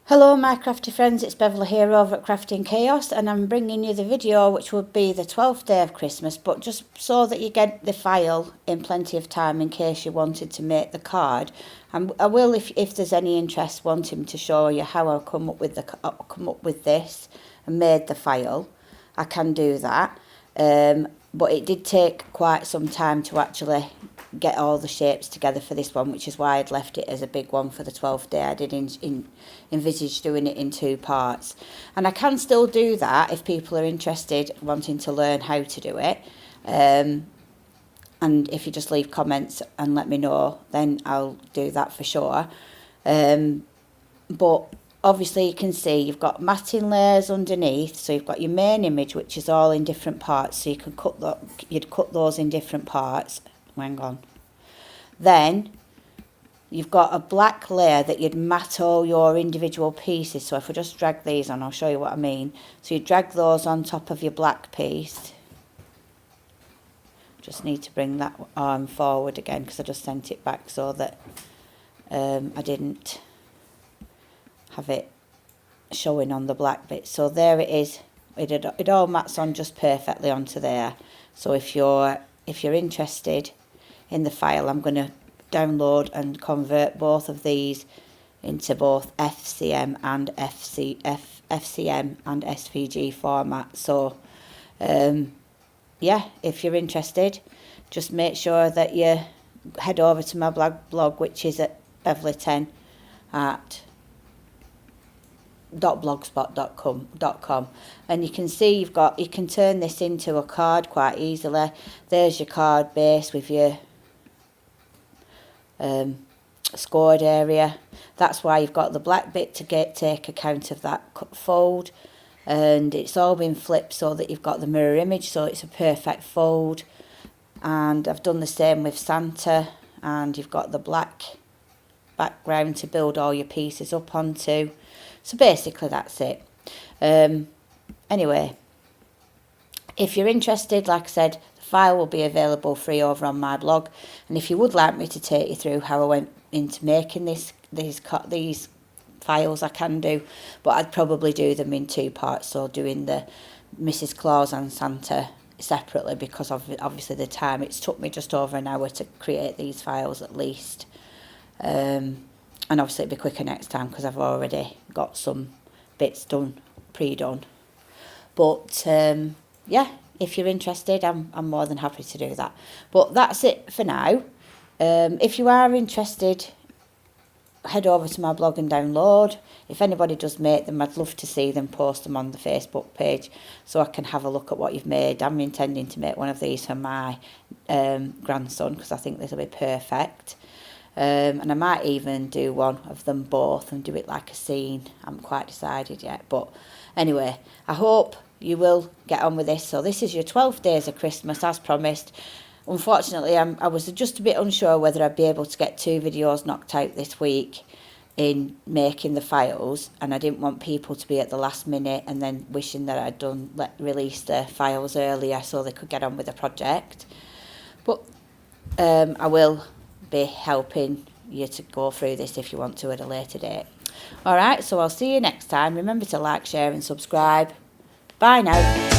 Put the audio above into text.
Hello my crafty friends, it's Beverleigh here over at Crafty and Chaos, and I'm bringing you the video which will be the 12th day of Christmas, but just so that you get the file in plenty of time in case you wanted to make the card. I will, if there's any interest, wanting to show you how I come up with this and made the file. I can do that, but it did take quite some time to actually get all the shapes together for this one, which is why I'd left it as a big one for the 12th day. I did envisage doing it in 2 parts, and I can still do that if people are interested, wanting to learn how to do it. And if you just leave comments and let me know, then I'll do that for sure. But obviously you can see you've got matting layers underneath, so you've got your main image, which is all in different parts, so you can you'd cut those in different parts. Hang on. Then you've got a black layer that you'd mat all your individual pieces. So if I just drag these on, I'll show you what I mean. So you drag those on top of your black piece. Just need to bring that arm forward again because I just sent it back so that I didn't have it showing on the black bit. So there it is. It all mats on just perfectly onto there. So if you're interested in the file, I'm going to download and convert both of these into both FCM and FCM and SVG format. So yeah, if you're interested, just make sure that you head over to my blog, which is at Beverleigh10 at .blogspot.com, and you can see you can turn this into a card quite easily. There's your card base with your scored area. That's why you've got the black bit to take account of that fold, and it's all been flipped so that you've got the mirror image, so it's a perfect fold. And I've done the same with Santa, and you've got the black background to build all your pieces up onto. So basically that's it. Anyway, if you're interested, like I said, the file will be available free over on my blog. And if you would like me to take you through how I went into making these files, I can do. But I'd probably do them in 2 parts. So doing the Mrs Claus and Santa separately, because of obviously the time. It's took me just over an hour to create these files at least. And obviously it'll be quicker next time because I've already got some bits done, pre-done. But yeah, if you're interested, I'm more than happy to do that. But that's it for now. If you are interested, head over to my blog and download. If anybody does make them, I'd love to see them, post them on the Facebook page so I can have a look at what you've made. I'm intending to make one of these for my grandson because I think this will be perfect. And I might even do one of them both and do it like a scene. I haven't quite decided yet, but anyway, I hope you will get on with this. So this is your 12 days of Christmas as promised. Unfortunately, I was just a bit unsure whether I'd be able to get 2 videos knocked out this week in making the files, and I didn't want people to be at the last minute and then wishing that I'd released the files earlier so they could get on with the project. But I will be helping you to go through this if you want to at a later date. Alright, so I'll see you next time. Remember to like, share and subscribe. Bye now.